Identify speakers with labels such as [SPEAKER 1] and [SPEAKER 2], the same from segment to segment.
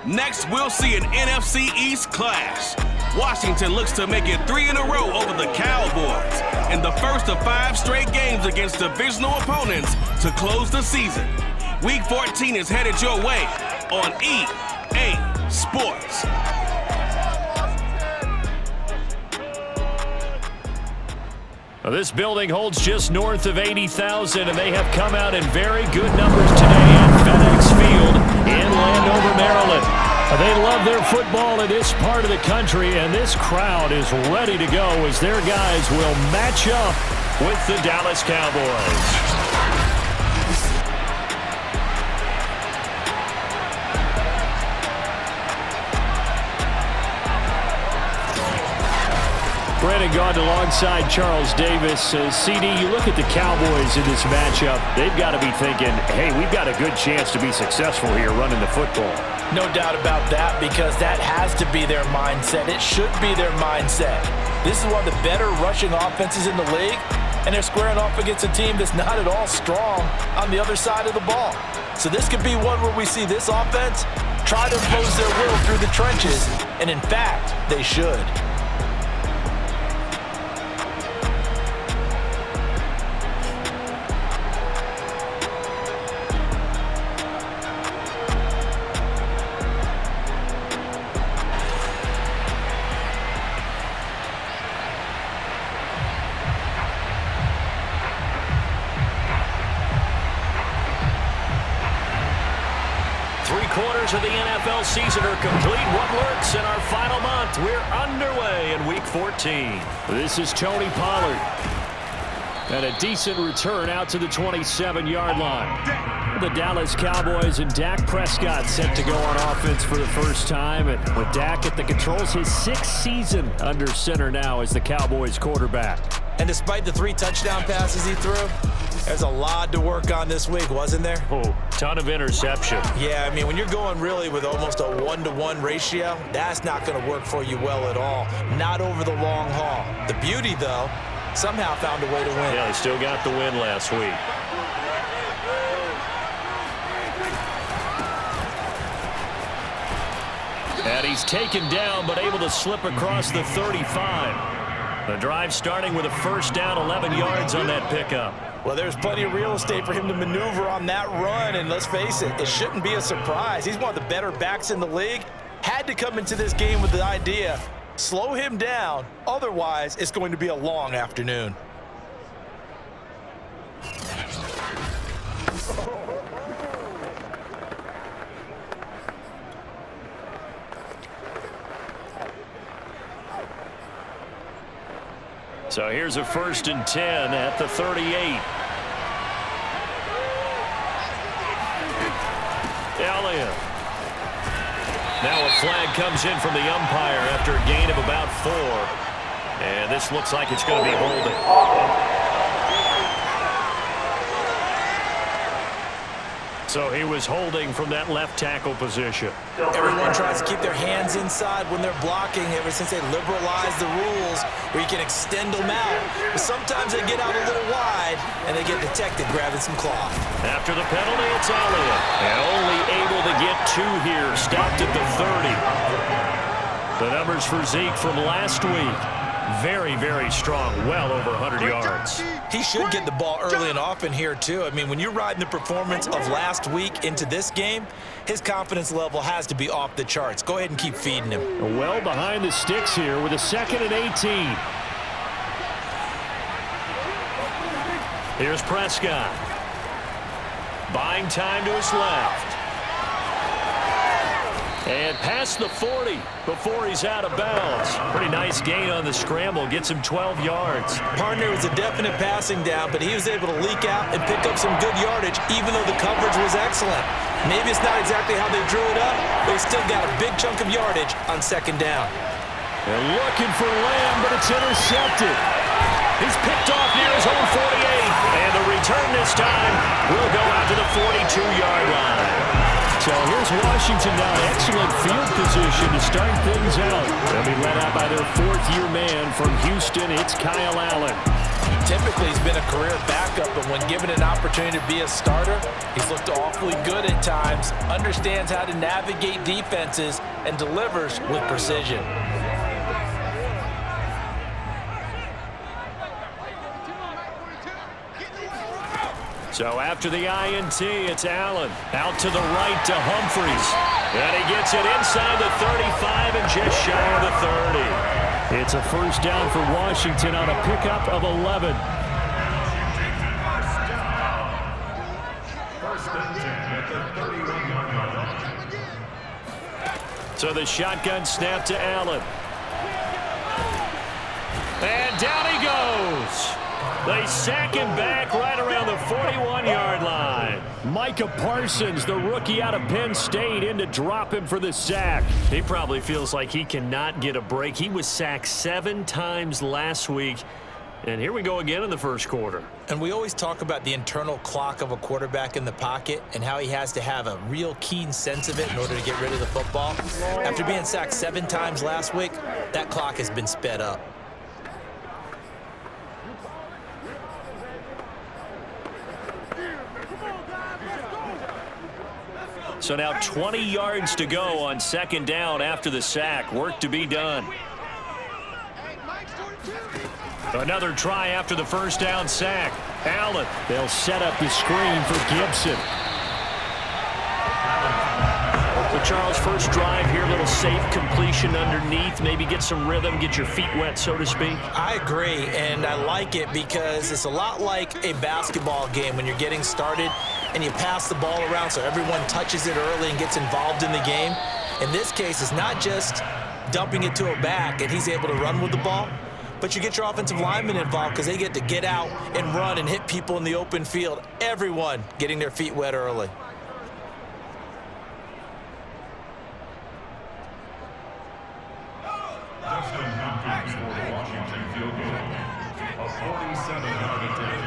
[SPEAKER 1] Next, we'll see an NFC East clash. Washington looks to make it 3 in a row over the Cowboys, and the first of 5 straight games against divisional opponents to close the season. Week 14 is headed your way on EA Sports.
[SPEAKER 2] Well, this building holds just north of 80,000, and they have come out in very good numbers today at FedEx Field in Landover, Maryland. They love their football in this part of the country, and this crowd is ready to go as their guys will match up with the Dallas Cowboys. Brandon Gaudin alongside Charles Davis. CD, you look at the Cowboys in this matchup, they've got to be thinking, hey, we've got a good chance to be successful here running the football.
[SPEAKER 3] No doubt about that, because that has to be their mindset. It should be their mindset. This is one of the better rushing offenses in the league, and they're squaring off against a team that's not at all strong on the other side of the ball. So this could be one where we see this offense try to impose their will through the trenches, and in fact, they should.
[SPEAKER 2] 3/4 of the NFL season are complete. What works in our final month? We're underway in Week 14. This is Tony Pollard. And a decent return out to the 27-yard line. The Dallas Cowboys and Dak Prescott set to go on offense for the first time. And with Dak at the controls, his 6th season under center now as the Cowboys quarterback.
[SPEAKER 3] And despite the 3 touchdown passes he threw, there's a lot to work on this week, wasn't there?
[SPEAKER 2] Oh, ton of interception.
[SPEAKER 3] Yeah, I mean, when you're going really with almost a 1-to-1 ratio, that's not going to work for you well at all. Not over the long haul. The beauty, though, somehow found a way to win.
[SPEAKER 2] Yeah, they still got the win last week. And he's taken down, but able to slip across the 35. The drive starting with a first down, 11 yards on that pickup.
[SPEAKER 3] Well, there's plenty of real estate for him to maneuver on that run, and let's face it, it shouldn't be a surprise. He's one of the better backs in the league. Had to come into this game with the idea, slow him down, otherwise it's going to be a long afternoon.
[SPEAKER 2] So here's a 1st and 10 at the 38. Elliott. Now a flag comes in from the umpire after a gain of about 4. And this looks like it's going to be holding. So he was holding from that left tackle position.
[SPEAKER 3] Everyone tries to keep their hands inside when they're blocking ever since they liberalized the rules where you can extend them out. But sometimes they get out a little wide and they get detected grabbing some cloth.
[SPEAKER 2] After the penalty, it's Elliott. And only able to get 2 here. Stopped at the 30. The numbers for Zeke from last week. Very, very strong. Well over 100 yards.
[SPEAKER 3] He should get the ball early and often here, too. I mean, when you're riding the performance of last week into this game, his confidence level has to be off the charts. Go ahead and keep feeding him.
[SPEAKER 2] Well behind the sticks here with a 2nd and 18. Here's Prescott. Buying time to his left. And past the 40 before he's out of bounds. Pretty nice gain on the scramble. Gets him 12 yards.
[SPEAKER 3] Partner was a definite passing down, but he was able to leak out and pick up some good yardage, even though the coverage was excellent. Maybe it's not exactly how they drew it up, but he still got a big chunk of yardage on 2nd down.
[SPEAKER 2] They're looking for Lamb, but it's intercepted. He's picked off near his own 48. And the return this time will go out to the 42-yard line. So here's Washington now. Excellent field position to start things out. They'll be led out by their 4th-year man from Houston. It's Kyle Allen.
[SPEAKER 3] Typically, he's been a career backup, but when given an opportunity to be a starter, he's looked awfully good at times, understands how to navigate defenses, and delivers with precision.
[SPEAKER 2] So after the INT, it's Allen. Out to the right to Humphries. And he gets it inside the 35 and just shy of the 30. It's a first down for Washington on a pickup of 11. So the shotgun snap to Allen. And down he goes. They sack him back right around the 41-yard line. Micah Parsons, the rookie out of Penn State, in to drop him for the sack. He probably feels like he cannot get a break. He was sacked 7 times last week. And here we go again in the first quarter.
[SPEAKER 3] And we always talk about the internal clock of a quarterback in the pocket and how he has to have a real keen sense of it in order to get rid of the football. After being sacked 7 times last week, that clock has been sped up.
[SPEAKER 2] So now 20 yards to go on second down after the sack. Work to be done. Another try after the first down sack. Allen. They'll set up the screen for Gibson. So Charles, first drive here, a little safe completion underneath. Maybe get some rhythm, get your feet wet, so to speak.
[SPEAKER 3] I agree, and I like it because it's a lot like a basketball game when you're getting started and you pass the ball around so everyone touches it early and gets involved in the game. In this case, it's not just dumping it to a back and he's able to run with the ball, but you get your offensive linemen involved because they get to get out and run and hit people in the open field. Everyone getting their feet wet early.
[SPEAKER 4] Justin Hopkins for the Washington field goal. A 47-yard attempt.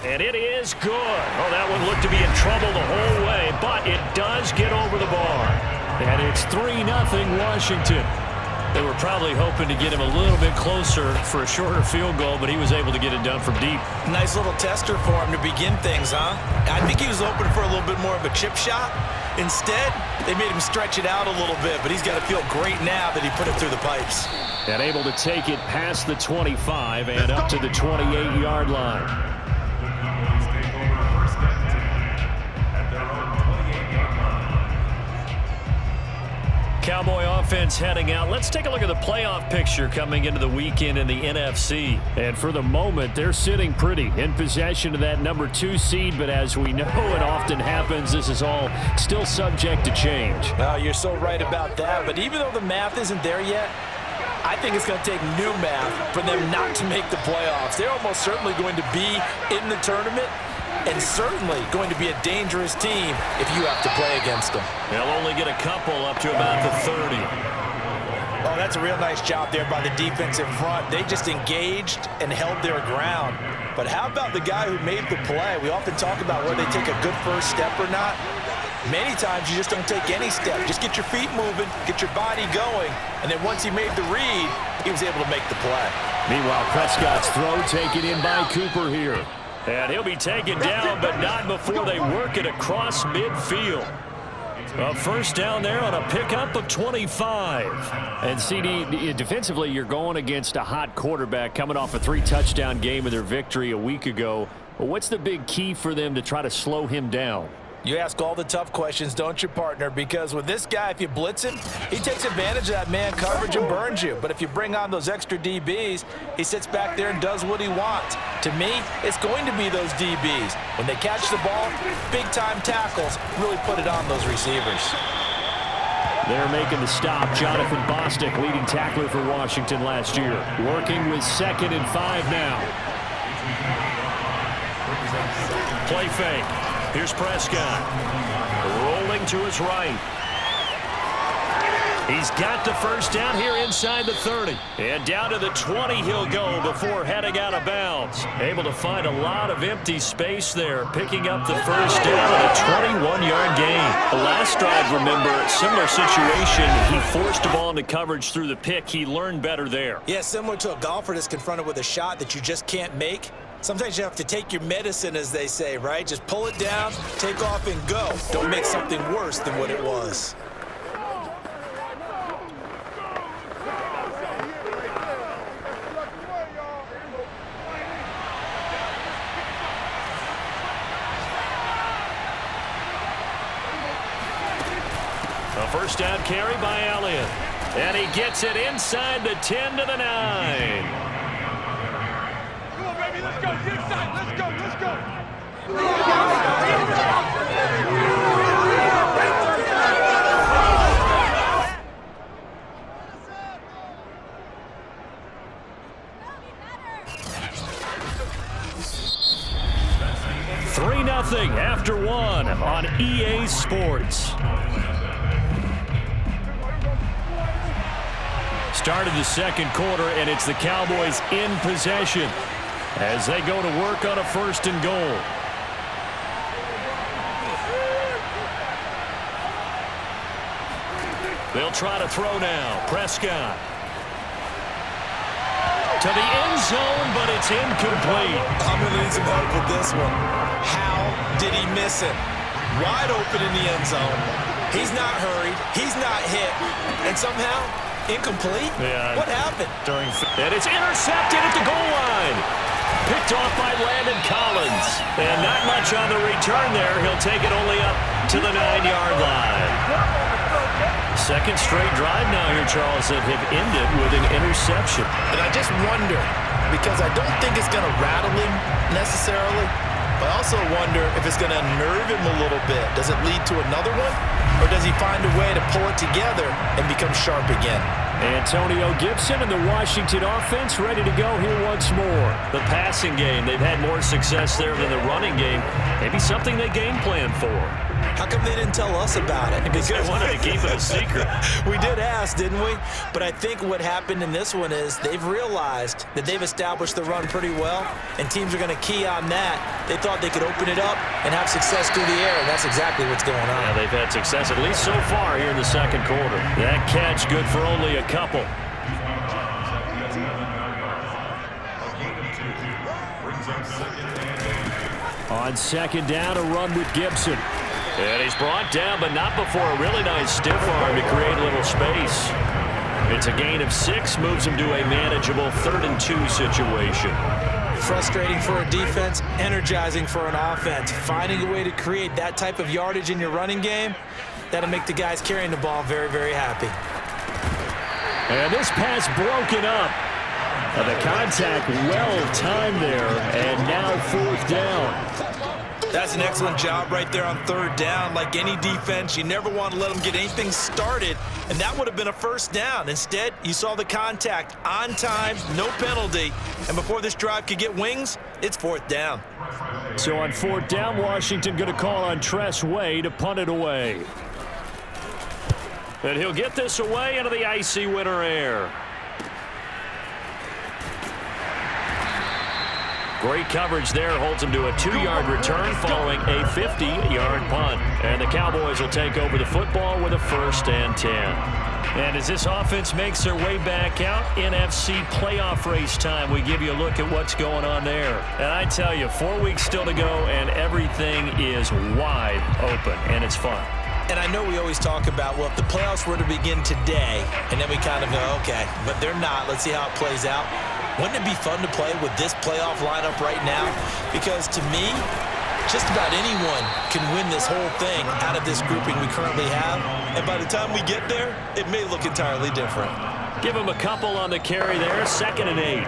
[SPEAKER 2] And it is good. Oh, that one looked to be in trouble the whole way, but it does get over the bar. And it's 3-0 Washington. They were probably hoping to get him a little bit closer for a shorter field goal, but he was able to get it done from deep.
[SPEAKER 3] Nice little tester for him to begin things, huh? I think he was hoping for a little bit more of a chip shot. Instead, they made him stretch it out a little bit, but he's got to feel great now that he put it through the pipes.
[SPEAKER 2] And able to take it past the 25 and up to the 28-yard line. Cowboy offense heading out. Let's take a look at the playoff picture coming into the weekend in the NFC. And for the moment, they're sitting pretty in possession of that number 2 seed. But as we know it often happens, this is all still subject to change.
[SPEAKER 3] Well, you're so right about that. But even though the math isn't there yet, I think it's going to take new math for them not to make the playoffs. They're almost certainly going to be in the tournament and certainly going to be a dangerous team if you have to play against them.
[SPEAKER 2] They'll only get a couple up to about the 30.
[SPEAKER 3] Oh, that's a real nice job there by the defensive front. They just engaged and held their ground. But how about the guy who made the play? We often talk about whether they take a good first step or not. Many times you just don't take any step. Just get your feet moving, get your body going, and then once he made the read, he was able to make the play.
[SPEAKER 2] Meanwhile, Prescott's throw taken in by Cooper here. And he'll be taken down, but not before they work it across midfield. A first down there on a pickup of 25.
[SPEAKER 5] And CD, defensively, you're going against a hot quarterback coming off a 3-touchdown game of their victory a week ago. Well, what's the big key for them to try to slow him down?
[SPEAKER 3] You ask all the tough questions, don't you, partner? Because with this guy, if you blitz him, he takes advantage of that man coverage and burns you. But if you bring on those extra DBs, he sits back there and does what he wants. To me, it's going to be those DBs. When they catch the ball, big-time tackles really put it on those receivers.
[SPEAKER 5] They're making the stop. Jonathan Bostic, leading tackler for Washington last year. Working with 2nd and 5 now.
[SPEAKER 2] Play fake. Here's Prescott. Rolling to his right. He's got the first down here inside the 30. And down to the 20 he'll go before heading out of bounds. Able to find a lot of empty space there, picking up the first down on a 21-yard gain. The last drive, remember, similar situation. He forced the ball into coverage through the pick. He learned better there.
[SPEAKER 3] Yeah, similar to a golfer that's confronted with a shot that you just can't make. Sometimes you have to take your medicine, as they say, right? Just pull it down, take off, and go. Don't make something worse than what it was.
[SPEAKER 2] A first down carry by Elliott. And he gets it inside the 10 to the 9.
[SPEAKER 6] Come on, baby, let's go. Get inside. Let's go. Let's go.
[SPEAKER 2] 3-0 after one on EA Sports. Started the second quarter, and it's the Cowboys in possession as they go to work on a 1st and goal. They'll try to throw now. Prescott to the end zone, but it's incomplete.
[SPEAKER 3] I'm going to need some help with this one. How did he miss it? Wide open in the end zone. He's not hurried. He's not hit. And somehow, incomplete?
[SPEAKER 2] Yeah.
[SPEAKER 3] What happened?
[SPEAKER 2] And it's intercepted at the goal line. Picked off by Landon Collins. And not much on the return there. He'll take it only up to the 9-yard line. Second straight drive now here, Charles, that have ended with an interception.
[SPEAKER 3] And I just wonder, because I don't think it's going to rattle him necessarily, but I also wonder if it's going to unnerve him a little bit. Does it lead to another one? Or does he find a way to pull it together and become sharp again?
[SPEAKER 2] Antonio Gibson and the Washington offense ready to go here once more. The passing game, they've had more success there than the running game. Maybe something they game plan for.
[SPEAKER 3] How come they didn't tell us about it?
[SPEAKER 2] Because they wanted to keep it a secret.
[SPEAKER 3] We did ask, didn't we? But I think what happened in this one is they've realized that they've established the run pretty well, and teams are going to key on that. They thought they could open it up and have success through the air, and that's exactly what's going on.
[SPEAKER 2] Yeah, they've had success, at least so far here in the second quarter. That catch good for only a couple. On second down, a run with Gibson. And he's brought down, but not before a really nice stiff arm to create a little space. It's a gain of 6, moves him to a manageable 3rd and 2 situation.
[SPEAKER 3] Frustrating for a defense, energizing for an offense. Finding a way to create that type of yardage in your running game, that'll make the guys carrying the ball very, very happy.
[SPEAKER 2] And this pass broken up. The contact well timed there, and now 4th down.
[SPEAKER 3] That's an excellent job right there on 3rd down. Like any defense, you never want to let them get anything started, and that would have been a 1st down. Instead, you saw the contact on time, no penalty, and before this drive could get wings, it's 4th down.
[SPEAKER 2] So on 4th down, Washington going to call on Tress Way to punt it away. And he'll get this away into the icy winter air. Great coverage there, holds him to a 2-yard return following a 50-yard punt. And the Cowboys will take over the football with a 1st and 10. And as this offense makes their way back out, NFC playoff race time, we give you a look at what's going on there. And I tell you, 4 weeks still to go, and everything is wide open, and it's fun.
[SPEAKER 3] And I know we always talk about, well, if the playoffs were to begin today, and then we kind of go, okay, but they're not. Let's see how it plays out. Wouldn't it be fun to play with this playoff lineup right now? Because to me, just about anyone can win this whole thing out of this grouping we currently have. And by the time we get there, it may look entirely different.
[SPEAKER 2] Give him a couple on the carry there, 2nd and 8.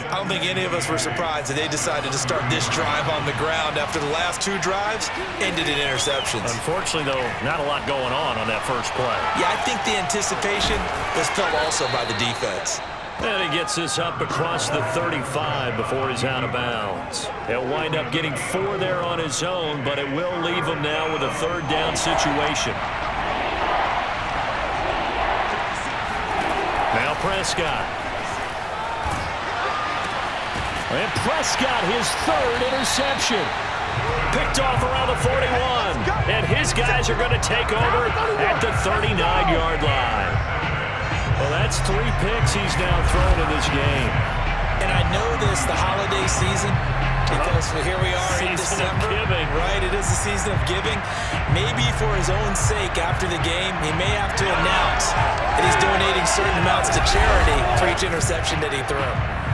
[SPEAKER 3] I don't think any of us were surprised that they decided to start this drive on the ground after the last 2 drives ended in interceptions.
[SPEAKER 2] Unfortunately, though, not a lot going on that first play.
[SPEAKER 3] Yeah, I think the anticipation was felt also by the defense.
[SPEAKER 2] And he gets this up across the 35 before he's out of bounds. He'll wind up getting 4 there on his own, but it will leave him now with a 3rd down situation. Prescott. And Prescott, his third interception. Picked off around the 41. And his guys are going to take over at the 39-yard line. Well, that's 3 picks he's now thrown in this game.
[SPEAKER 3] And I know this, the holiday season, because here we are in December. Right, it is the season of giving. Maybe for his own sake after the game, he may have to announce that he's donating certain amounts to charity for each interception that he threw.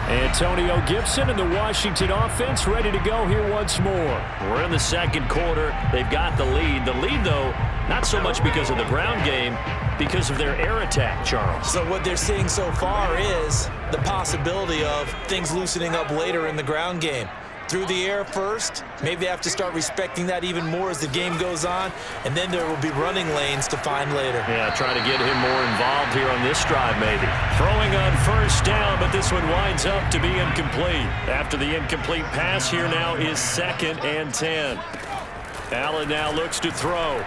[SPEAKER 5] Antonio Gibson and the Washington offense ready to go here once more.
[SPEAKER 2] We're in the second quarter. They've got the lead. The lead, though, not so much because of the ground game, because of their air attack, Charles.
[SPEAKER 3] So what they're seeing so far is the possibility of things loosening up later in the ground game. Through the air first, maybe they have to start respecting that even more as the game goes on, and then there will be running lanes to find later.
[SPEAKER 2] Yeah, trying to get him more involved here on this drive, maybe. Throwing on first down, but this one winds up to be incomplete. After the incomplete pass, here now is 2nd and 10. Allen now looks to throw.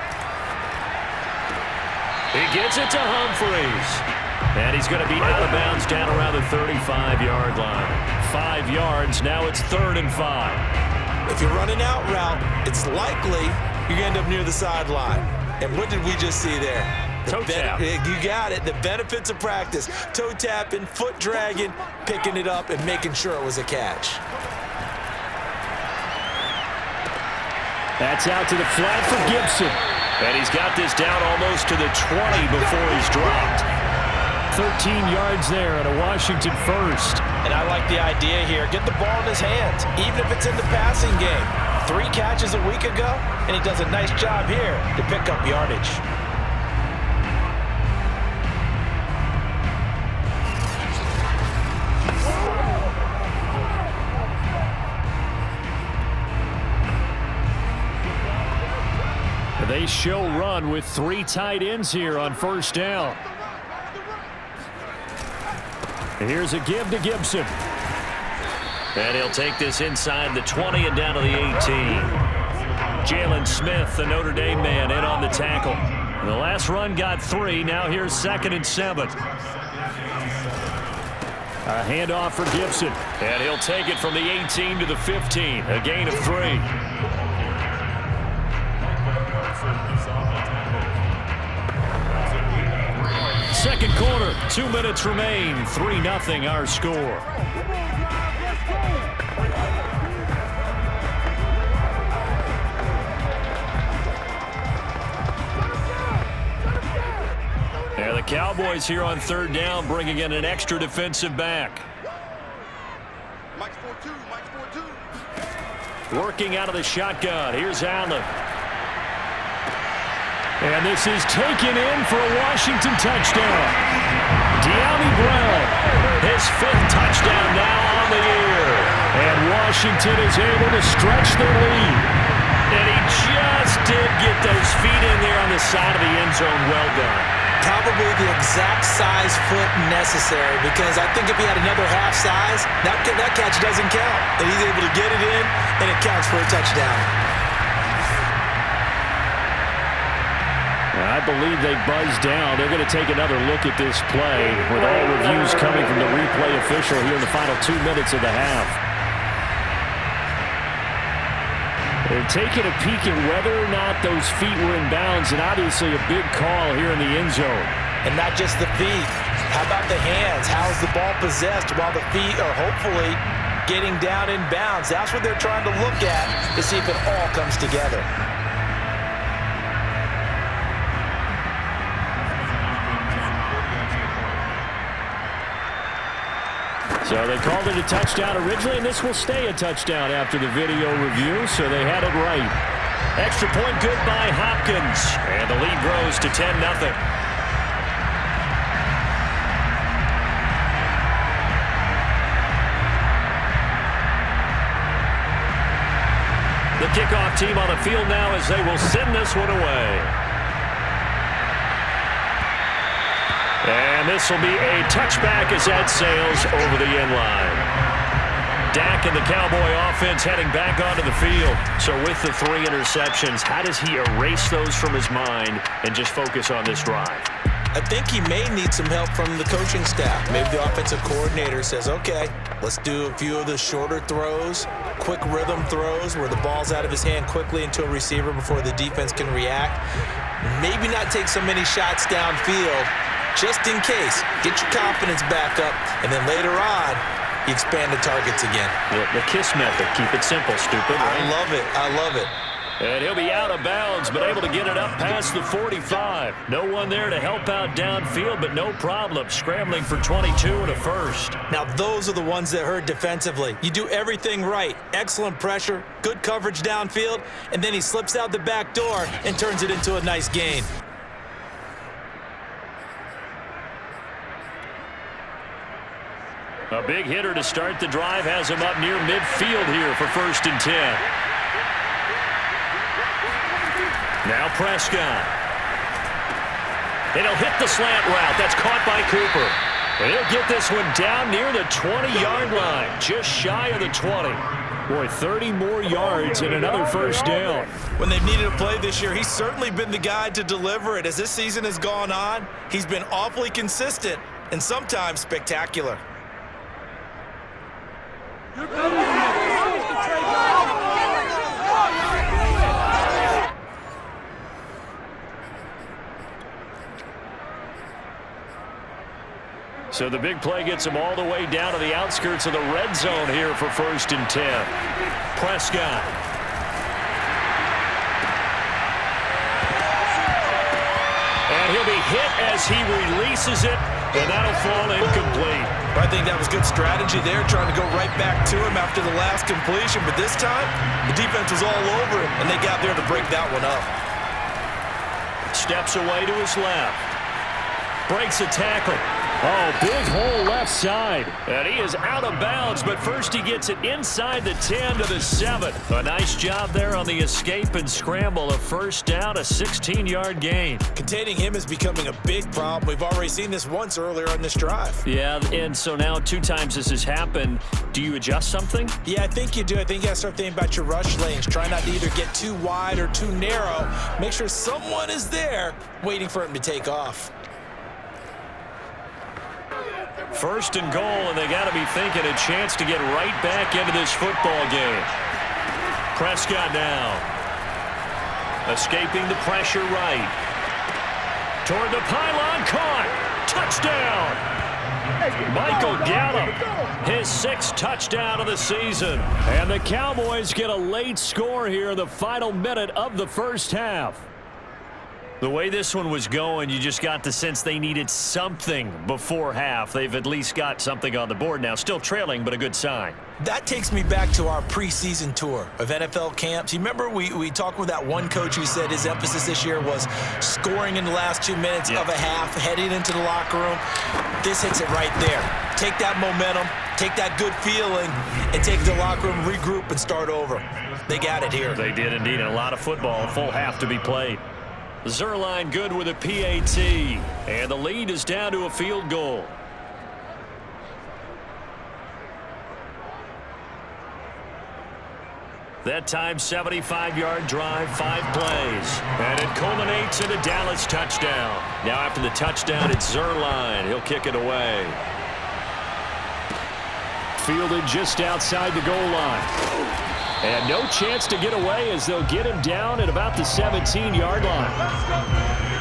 [SPEAKER 2] He gets it to Humphries. And he's going to be out of bounds down around the 35-yard line. 5 yards, now it's 3rd and 5.
[SPEAKER 3] If you're running out route, it's likely you're going to end up near the sideline. And what did we just see there?
[SPEAKER 2] Toe tap.
[SPEAKER 3] You got it. The benefits of practice. Toe tapping, foot dragging, picking it up, and making sure it was a catch.
[SPEAKER 5] That's out to the flat for Gibson.
[SPEAKER 2] And he's got this down almost to the 20 before he's dropped.
[SPEAKER 5] 13 yards there at a Washington first.
[SPEAKER 3] And I like the idea here. Get the ball in his hands, even if it's in the passing game. 3 catches a week ago, and he does a nice job here to pick up yardage.
[SPEAKER 5] They show run with 3 tight ends here on first down. Here's a give to Gibson.
[SPEAKER 2] And he'll take this inside the 20 and down to the 18. Jalen Smith, the Notre Dame man, in on the tackle. The last run got 3. Now here's 2nd and 7.
[SPEAKER 5] A handoff for Gibson.
[SPEAKER 2] And he'll take it from the 18 to the 15. A gain of 3. Second quarter, 2 minutes remain. 3-0 our score. There the Cowboys here on 3rd down, bringing in an extra defensive back. Working out of the shotgun. Here's Allen.
[SPEAKER 5] And this is taken in for a Washington touchdown. De'Ami Brown,
[SPEAKER 2] his 5th touchdown now on the year.
[SPEAKER 5] And Washington is able to stretch their lead.
[SPEAKER 2] And he just did get those feet in there on the side of the end zone. Well done.
[SPEAKER 3] Probably the exact size foot necessary, because I think if he had another half size, that catch doesn't count. And he's able to get it in, and it counts for a touchdown.
[SPEAKER 5] I believe they buzzed down. They're going to take another look at this play with all reviews coming from the replay official here in the final 2 minutes of the half. They're taking a peek at whether or not those feet were in bounds, and obviously a big call here in the end zone.
[SPEAKER 3] And not just the feet. How about the hands? How is the ball possessed while the feet are hopefully getting down in bounds? That's what they're trying to look at to see if it all comes together.
[SPEAKER 5] So they called it a touchdown originally, and this will stay a touchdown after the video review, so they had it right.
[SPEAKER 2] Extra point good by Hopkins. And the lead grows to 10-0. The kickoff team on the field now as they will send this one away. And this will be a touchback as that sails over the end line. Dak and the Cowboy offense heading back onto the field. So with the 3 interceptions, how does he erase those from his mind and just focus on this drive?
[SPEAKER 3] I think he may need some help from the coaching staff. Maybe the offensive coordinator says, okay, let's do a few of the shorter throws, quick rhythm throws where the ball's out of his hand quickly into a receiver before the defense can react. Maybe not take so many shots downfield just in case. Get your confidence back up, and then later on, you expand the targets again.
[SPEAKER 5] The KISS method. Keep it simple, stupid. Right?
[SPEAKER 3] I love it. I love it.
[SPEAKER 5] And he'll be out of bounds, but able to get it up past the 45. No one there to help out downfield, but no problem. Scrambling for 22 and a first.
[SPEAKER 3] Now, those are the ones that hurt defensively. You do everything right. Excellent pressure, good coverage downfield, and then he slips out the back door and turns it into a nice gain.
[SPEAKER 5] A big hitter to start the drive has him up near midfield here for 1st and 10. Now Prescott. And he'll hit the slant route. That's caught by Cooper. And he'll get this one down near the 20-yard line, just shy of the 20. Boy, 30 more yards and another first down.
[SPEAKER 3] When they've needed a play this year, he's certainly been the guy to deliver it. As this season has gone on, he's been awfully consistent and sometimes spectacular.
[SPEAKER 5] So the big play gets him all the way down to the outskirts of the red zone here for 1st and 10. Prescott. And he'll be hit as he releases it, and that'll fall incomplete.
[SPEAKER 3] I think that was good strategy there, trying to go right back to him after the last completion. But this time, the defense was all over him, and they got there to break that one up.
[SPEAKER 5] Steps away to his left. Breaks a tackle. Oh, big hole left side. And he is out of bounds, but first he gets it inside the 10 to the 7. A nice job there on the escape and scramble. A first down, a 16-yard gain.
[SPEAKER 3] Containing him is becoming a big problem. We've already seen this once earlier on this drive.
[SPEAKER 5] Yeah, and so now 2 times this has happened. Do you adjust something?
[SPEAKER 3] Yeah, I think you do. I think you got to start thinking about your rush lanes. Try not to either get too wide or too narrow. Make sure someone is there waiting for him to take off.
[SPEAKER 5] 1st and goal, and they got to be thinking a chance to get right back into this football game. Prescott now. Escaping the pressure right. Toward the pylon, caught. Touchdown. Michael Gallup, his 6th touchdown of the season. And the Cowboys get a late score here in the final minute of the first half. The way this one was going, you just got the sense they needed something before half. They've at least got something on the board now. Still trailing, but a good sign.
[SPEAKER 3] That takes me back to our preseason tour of NFL camps. You remember we talked with that one coach who said his emphasis this year was scoring in the last 2 minutes of a half, heading into the locker room. This hits it right there. Take that momentum, take that good feeling, and take the locker room, regroup, and start over. They got it here.
[SPEAKER 5] They did indeed, and a lot of football, a full half to be played. Zerline good with a PAT, and the lead is down to a field goal. That time, 75-yard drive, 5 plays. And it culminates in a Dallas touchdown. Now after the touchdown, it's Zerline. He'll kick it away. Fielded just outside the goal line. And no chance to get away as they'll get him down at about the 17-yard line.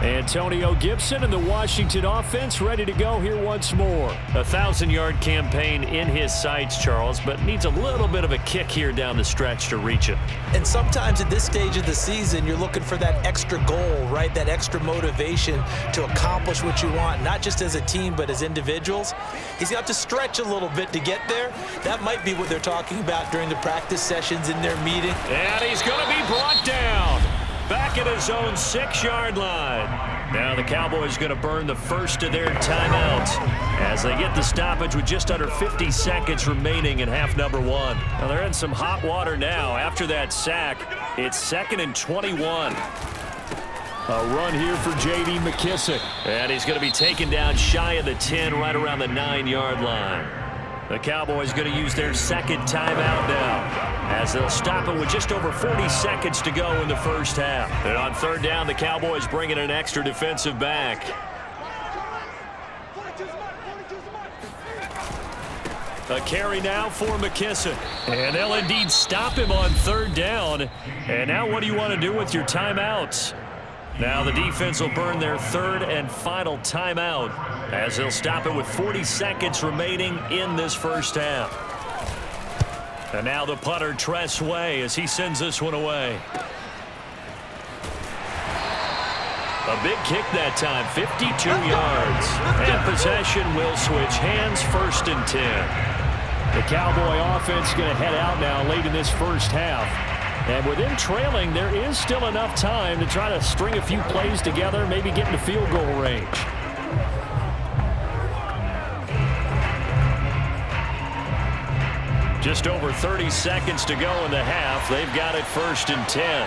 [SPEAKER 5] Antonio Gibson and the Washington offense ready to go here once more. A 1,000-yard campaign in his sights, Charles, but needs a little bit of a kick here down the stretch to reach it.
[SPEAKER 3] And sometimes at this stage of the season, you're looking for that extra goal, right? That extra motivation to accomplish what you want, not just as a team, but as individuals. He's got to stretch a little bit to get there. That might be what they're talking about during the practice sessions in their meeting.
[SPEAKER 5] And he's going to be brought down. Back at his own 6-yard line. Now the Cowboys going to burn the first of their timeouts as they get the stoppage with just under 50 seconds remaining in half number 1. Now they're in some hot water now. After that sack, it's 2nd and 21. A run here for J.D. McKissic. And he's going to be taken down shy of the 10, right around the 9-yard line.
[SPEAKER 2] The Cowboys going to use their second timeout now, as they'll stop it with just over 40 seconds to go in the first half. And on third down, the Cowboys bring in an extra defensive back. A carry now for McKisson. And they'll indeed stop him on third down. And now what do you want to do with your timeouts? Now the defense will burn their third and final timeout, as they'll stop it with 40 seconds remaining in this first half. And now the punter, Tress Way, as he sends this one away. A big kick that time, 52 yards. And possession will switch hands, 1st and 10. The Cowboy offense going to head out now late in this first half. And with them trailing, there is still enough time to try to string a few plays together, maybe get into field goal range. Just over 30 seconds to go in the half. They've got it 1st and 10.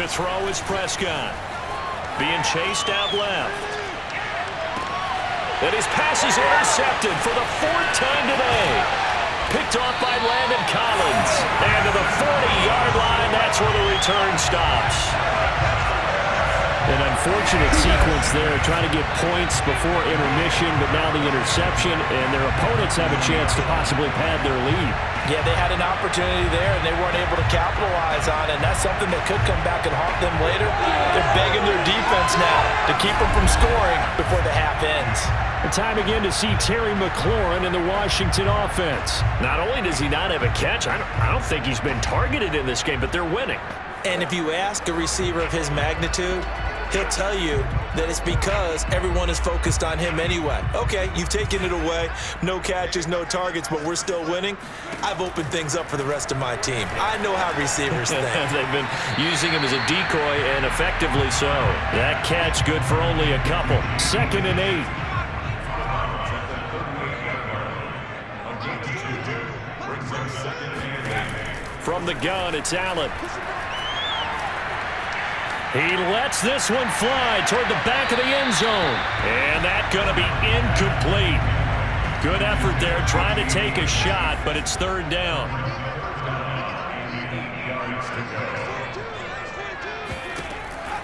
[SPEAKER 2] To throw is Prescott. Being chased out left. And his pass is intercepted for the 4th time today. Picked off by Landon Collins. And to the 40-yard line, that's where the return stops. An unfortunate sequence there, trying to get points before intermission, but now the interception, and their opponents have a chance to possibly pad their lead.
[SPEAKER 3] Yeah, they had an opportunity there, and they weren't able to capitalize on it, and that's something that could come back and haunt them later. They're begging their defense now to keep them from scoring before the half ends.
[SPEAKER 2] And time again to see Terry McLaurin in the Washington offense. Not only does he not have a catch, I don't think he's been targeted in this game, but they're winning.
[SPEAKER 3] And if you ask a receiver of his magnitude, he'll tell you that it's because everyone is focused on him anyway. Okay, you've taken it away. No catches, no targets, but we're still winning. I've opened things up for the rest of my team. I know how receivers think.
[SPEAKER 2] They've been using him as a decoy, and effectively so. That catch good for only a couple. 2nd and 8. From the gun, it's Allen. He lets this one fly toward the back of the end zone. And that's going to be incomplete. Good effort there, trying to take a shot, but it's 3rd down.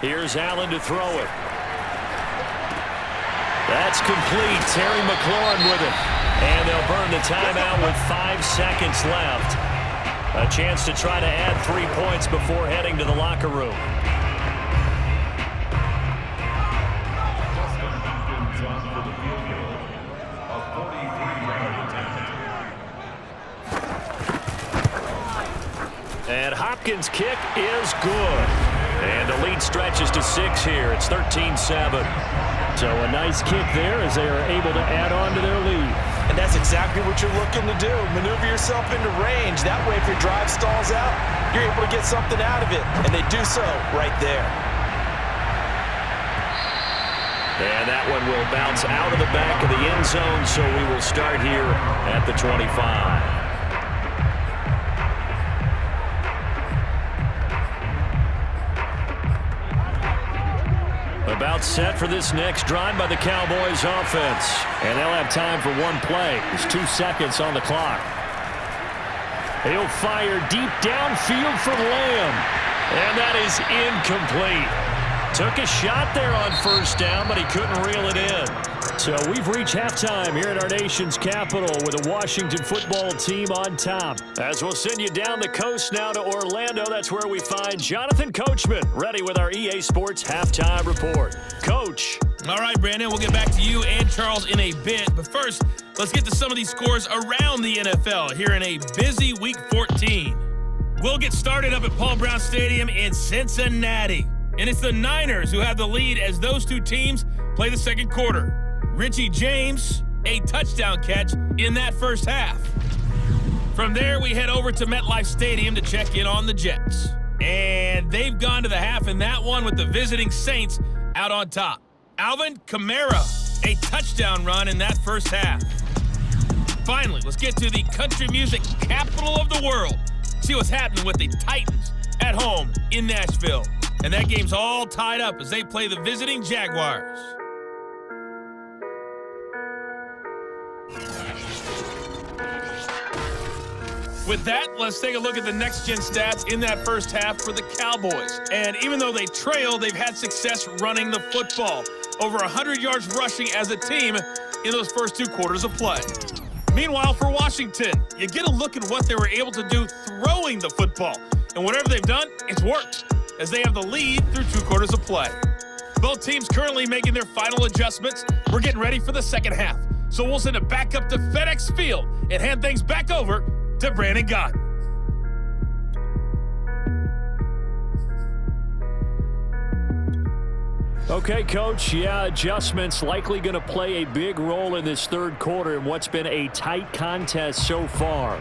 [SPEAKER 2] Here's Allen to throw it. That's complete. Terry McLaurin with it. And they'll burn the timeout with 5 seconds left. A chance to try to add 3 points before heading to the locker room. And Hopkins' kick is good. And the lead stretches to 6 here. It's 13-7. So a nice kick there as they are able to add on to their lead.
[SPEAKER 3] And that's exactly what you're looking to do. Maneuver yourself into range. That way, if your drive stalls out, you're able to get something out of it. And they do so right there.
[SPEAKER 2] And that one will bounce out of the back of the end zone, so we will start here at the 25. About set for this next drive by the Cowboys offense. And they'll have time for one play. There's 2 seconds on the clock. He'll fire deep downfield for Lamb. And that is incomplete. Took a shot there on 1st down, but he couldn't reel it in. So we've reached halftime here at our nation's capital with the Washington football team on top. As we'll send you down the coast now to Orlando, that's where we find Jonathan Coachman, ready with our EA Sports halftime report. Coach.
[SPEAKER 7] All right, Brandon, we'll get back to you and Charles in a bit. But first, let's get to some of these scores around the NFL here in a busy Week 14. We'll get started up at Paul Brown Stadium in Cincinnati. And it's the Niners who have the lead as those two teams play the second quarter. Richie James, a touchdown catch in that first half. From there, we head over to MetLife Stadium to check in on the Jets. And they've gone to the half in that one with the visiting Saints out on top. Alvin Kamara, a touchdown run in that first half. Finally, let's get to the country music capital of the world. See what's happening with the Titans at home in Nashville. And that game's all tied up as they play the visiting Jaguars. With that, let's take a look at the next-gen stats in that first half for the Cowboys. And even though they trail, they've had success running the football. Over 100 yards rushing as a team in those first 2 quarters of play. Meanwhile, for Washington, you get a look at what they were able to do throwing the football. And whatever they've done, it's worked, as they have the lead through 2 quarters of play. Both teams currently making their final adjustments. We're getting ready for the second half. So we'll send it back up to FedEx Field and hand things back over to Brandon Gott.
[SPEAKER 2] Okay, Coach. Yeah, adjustments likely going to play a big role in this third quarter in what's been a tight contest so far.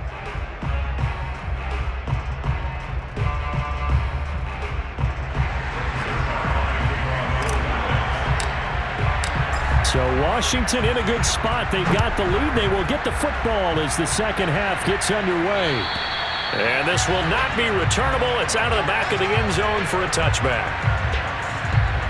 [SPEAKER 2] So Washington in a good spot. They've got the lead. They will get the football as the second half gets underway.
[SPEAKER 5] And this will not be returnable. It's out of the back of the end zone for a touchback.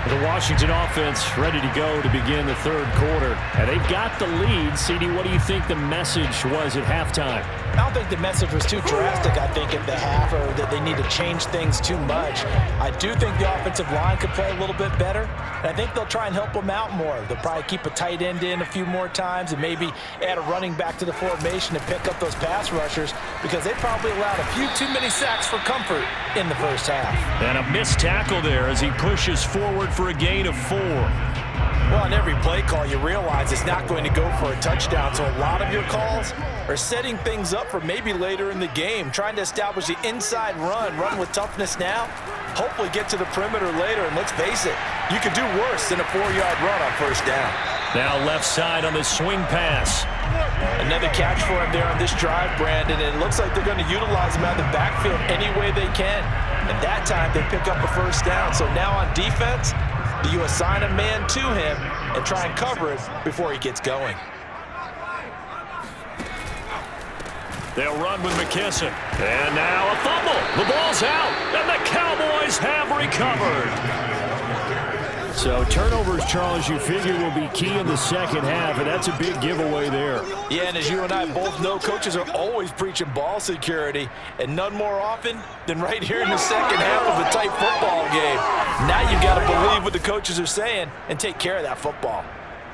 [SPEAKER 2] The Washington offense ready to go to begin the third quarter. And they've got the lead. CD, what do you think the message was at halftime?
[SPEAKER 3] I don't think the message was too drastic, I think, at the half, or that they need to change things too much. I do think the offensive line could play a little bit better, and I think they'll try and help them out more. They'll probably keep a tight end in a few more times and maybe add a running back to the formation to pick up those pass rushers, because they probably allowed a few too many sacks for comfort in the first half.
[SPEAKER 2] And a missed tackle there as he pushes forward for a gain of 4.
[SPEAKER 3] Well, on every play call, you realize it's not going to go for a touchdown, so a lot of your calls are setting things up for maybe later in the game, trying to establish the inside run with toughness now, hopefully get to the perimeter later, and let's face it, you could do worse than a 4-yard run on first down.
[SPEAKER 2] Now left side on the swing pass.
[SPEAKER 3] Another catch for him there on this drive, Brandon, and it looks like they're going to utilize him out of the backfield any way they can. And that time, they pick up a first down. So now on defense, you assign a man to him and try and cover it before he gets going.
[SPEAKER 5] They'll run with McKisson. And now a fumble. The ball's out, and the Cowboys have recovered.
[SPEAKER 2] So turnovers, Charles, you figure will be key in the second half, and that's a big giveaway there.
[SPEAKER 3] Yeah, and as you and I both know, coaches are always preaching ball security, and none more often than right here in the second half of a tight football game. Now you've got to believe what the coaches are saying and take care of that football.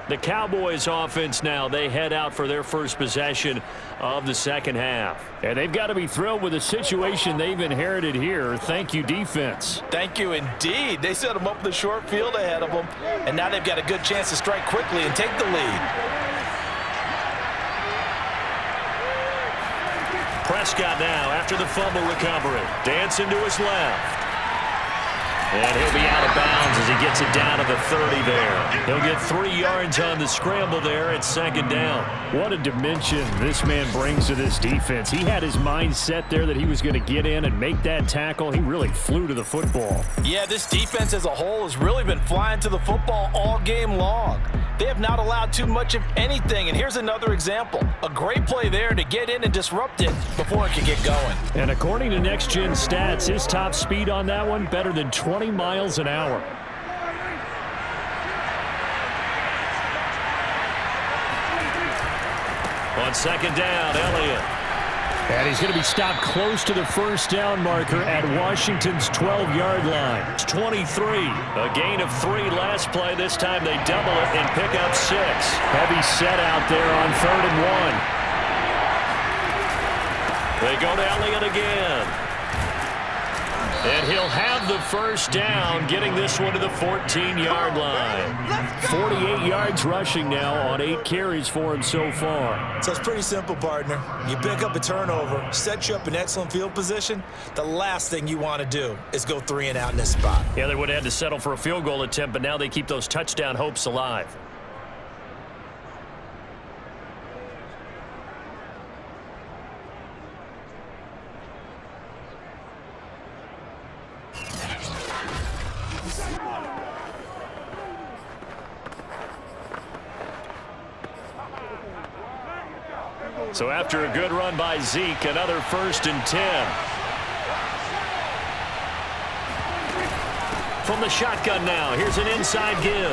[SPEAKER 2] The Cowboys offense now, they head out for their first possession of the second half. And they've got to be thrilled with the situation they've inherited here. Thank you, defense.
[SPEAKER 3] Thank you indeed. They set them up in the short field ahead of them, and now they've got a good chance to strike quickly and take the lead.
[SPEAKER 5] Prescott now after the fumble recovery. Dancing to his left. And he'll be out of bounds as he gets it down to the 30 there.
[SPEAKER 2] He'll get 3 yards on the scramble there at second down. What a dimension this man brings to this defense. He had his mind set there that he was going to get in and make that tackle. He really flew to the football.
[SPEAKER 3] Yeah, this defense as a whole has really been flying to the football all game long. They have not allowed too much of anything, and here's another example. A great play there to get in and disrupt it before it can get going.
[SPEAKER 2] And according to Next Gen Stats, his top speed on that one, better than 20 miles an hour.
[SPEAKER 5] On second down, Elliott.
[SPEAKER 2] And he's going to be stopped close to the first down marker at Washington's 12-yard line.
[SPEAKER 5] It's 23. A gain of 3 last play. This time they double it and pick up 6.
[SPEAKER 2] Heavy set out there on 3rd and 1.
[SPEAKER 5] They go to Elliott again. And he'll have the first down, getting this one to the 14-yard line.
[SPEAKER 2] 48 yards rushing now on 8 carries for him so far.
[SPEAKER 3] So it's pretty simple, partner. You pick up a turnover, set you up in excellent field position. The last thing you want to do is go 3 and out in this spot.
[SPEAKER 5] Yeah, they would have had to settle for a field goal attempt, but now they keep those touchdown hopes alive. So after a good run by Zeke, another 1st and 10. From the shotgun now, here's an inside give.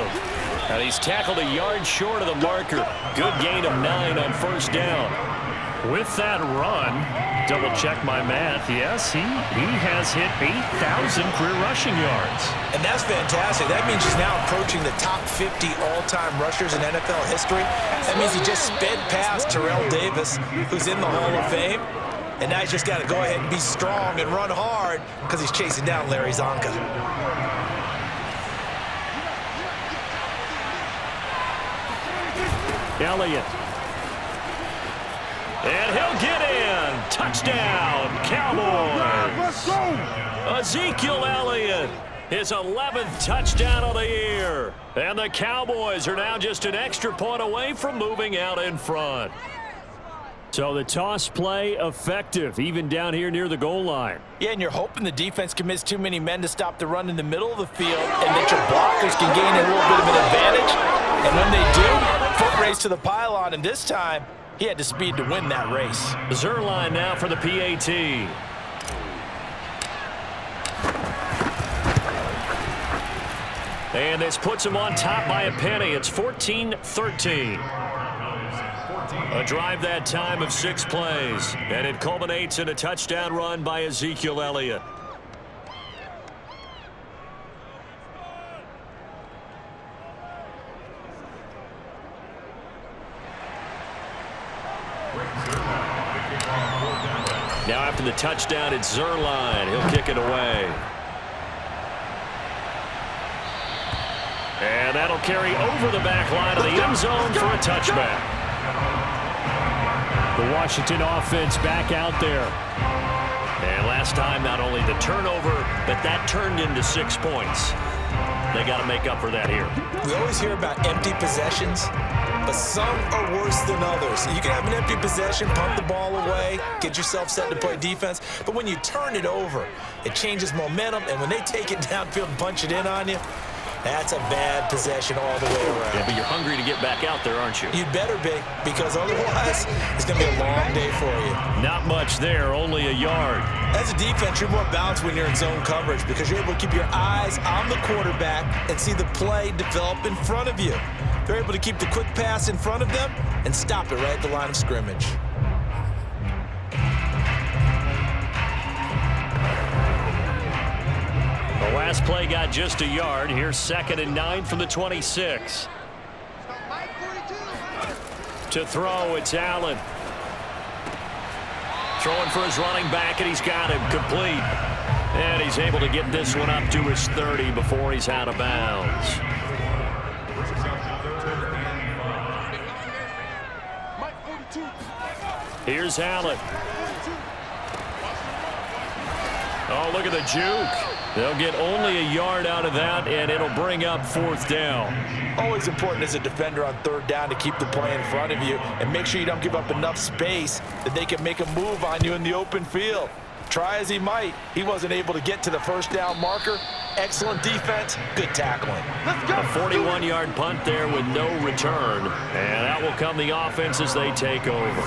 [SPEAKER 5] And he's tackled a yard short of the marker. Good gain of 9 on first down. With that run, double check my math. Yes, he has hit 8,000 career rushing yards.
[SPEAKER 3] And that's fantastic. That means he's now approaching the top 50 all-time rushers in NFL history. That means he just sped past Terrell Davis, who's in the Hall of Fame. And now he's just got to go ahead and be strong and run hard because he's chasing down Larry Zonka.
[SPEAKER 5] Elliott. And he'll get in. Touchdown, Cowboys.
[SPEAKER 6] Let's go.
[SPEAKER 5] Ezekiel Elliott, his 11th touchdown of the year. And the Cowboys are now just an extra point away from moving out in front. So the toss play effective, even down here near the goal line.
[SPEAKER 3] Yeah, and you're hoping the defense commits too many men to stop the run in the middle of the field and that your blockers can gain a little bit of an advantage. And when they do, foot race to the pylon, and this time, he had the speed to win that race.
[SPEAKER 5] Zerline now for the PAT. And this puts him on top by a penny. It's 14-13. A drive that time of 6 plays. And it culminates in a touchdown run by Ezekiel Elliott. Now after the touchdown, it's Zerline. He'll kick it away. And that'll carry over the back line of the end zone for a touchback. The Washington offense back out there. And last time, not only the turnover, but that turned into 6 points. They got to make up for that here.
[SPEAKER 3] We always hear about empty possessions, but some are worse than others. You can have an empty possession, pump the ball away, get yourself set to play defense, but when you turn it over, it changes momentum, and when they take it downfield and punch it in on you, that's a bad possession all the way around.
[SPEAKER 5] Yeah, but you're hungry to get back out there, aren't you?
[SPEAKER 3] You better be, because otherwise, it's going to be a long day for you.
[SPEAKER 5] Not much there, only a yard.
[SPEAKER 3] As a defense, you're more balanced when you're in zone coverage because you're able to keep your eyes on the quarterback and see the play develop in front of you. They're able to keep the quick pass in front of them and stop it right at the line of scrimmage.
[SPEAKER 5] The last play got just a yard. Here's 2nd and 9 from the 26. To throw, it's Allen. Throwing for his running back, and he's got him complete. And he's able to get this one up to his 30 before he's out of bounds. Here's Allen. Oh, look at the juke. They'll get only a yard out of that, and it'll bring up 4th down.
[SPEAKER 3] Always important as a defender on 3rd down to keep the play in front of you and make sure you don't give up enough space that they can make a move on you in the open field. Try as he might, he wasn't able to get to the 1st down marker. Excellent defense, good tackling.
[SPEAKER 5] A 41-yard punt there with no return. And out will come the offense as they take over.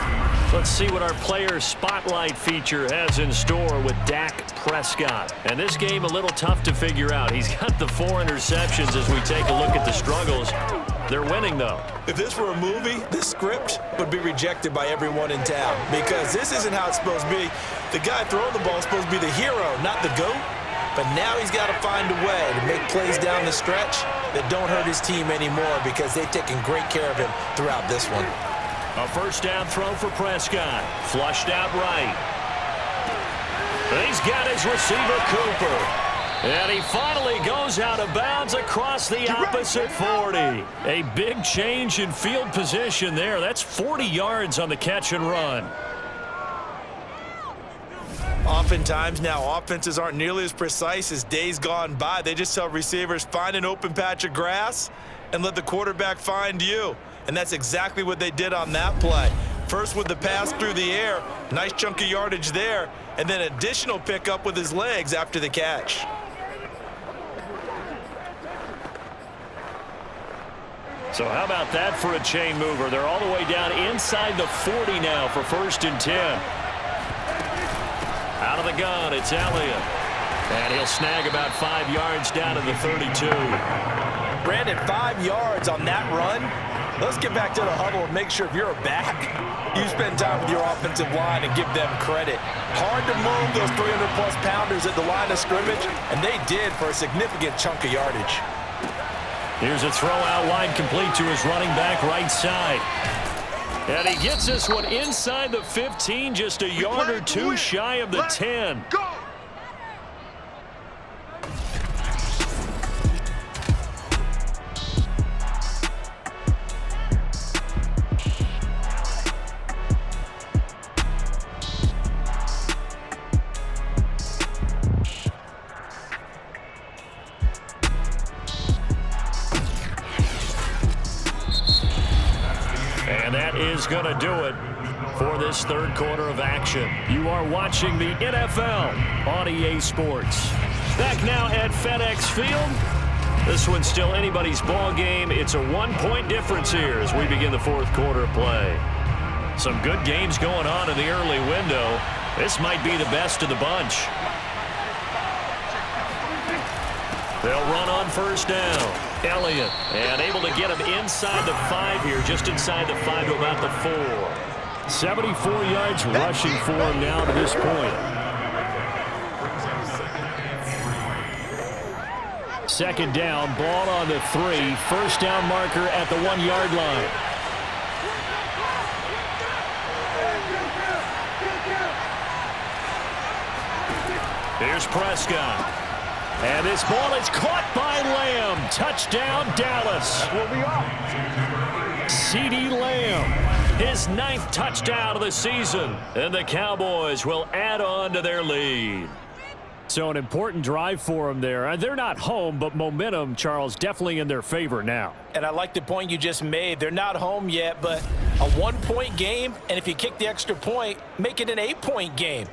[SPEAKER 5] Let's see what our player spotlight feature has in store with Dak Prescott. And this game a little tough to figure out. He's got the 4 interceptions as we take a look at the struggles. They're winning, though.
[SPEAKER 3] If this were a movie, this script would be rejected by everyone in town because this isn't how it's supposed to be. The guy throwing the ball is supposed to be the hero, not the GOAT. But now he's got to find a way to make plays down the stretch that don't hurt his team anymore because they've taken great care of him throughout this one.
[SPEAKER 5] A 1st down throw for Prescott. Flushed out right. He's got his receiver, Cooper. And he finally goes out of bounds across the opposite 40. A big change in field position there. That's 40 yards on the catch and run.
[SPEAKER 3] Oftentimes now offenses aren't nearly as precise as days gone by. They just tell receivers, find an open patch of grass and let the quarterback find you. And that's exactly what they did on that play. First with the pass through the air, nice chunk of yardage there, and then additional pickup with his legs after the catch.
[SPEAKER 5] So how about that for a chain mover? They're all the way down inside the 40 now for 1st and 10. Out of the gun, it's Elliott. And he'll snag about 5 yards down to the 32.
[SPEAKER 3] Brandon, 5 yards on that run. Let's get back to the huddle and make sure if you're a back, you spend time with your offensive line and give them credit. Hard to move those 300-plus pounders at the line of scrimmage, and they did for a significant chunk of yardage.
[SPEAKER 2] Here's a throw out wide complete to his running back right side. And he gets this one inside the 15, just a yard or two shy of the 10.
[SPEAKER 6] Go!
[SPEAKER 2] And that is going to do it for this third quarter of action. You are watching the NFL on EA Sports. Back now at FedEx Field. This one's still anybody's ball game. It's a one-point difference here as we begin the fourth quarter of play. Some good games going on in the early window. This might be the best of the bunch. They'll run on first down. Elliott, and able to get him inside the 5 here, just inside the 5 to about the 4.
[SPEAKER 5] 74 yards rushing for him now to this point. Second down, ball on the 3. First down marker at the 1-yard line.
[SPEAKER 2] Here's Prescott. And this ball is caught by Lamb. Touchdown, Dallas. CeeDee Lamb, his 9th touchdown of the season. And the Cowboys will add on to their lead.
[SPEAKER 5] So an important drive for them there. They're not home, but momentum, Charles, definitely in their favor now.
[SPEAKER 3] And I like the point you just made. They're not home yet, but a 1-point game, and if you kick the extra point, make it an 8-point game.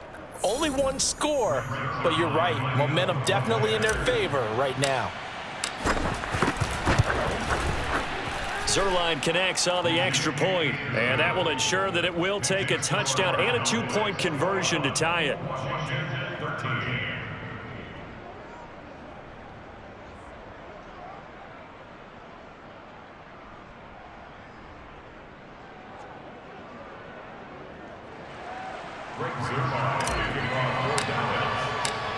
[SPEAKER 3] Only one score, but you're right. Momentum definitely in their favor right now.
[SPEAKER 2] Zuerlein connects on the extra point, and that will ensure that it will take a touchdown and a 2-point conversion to tie it.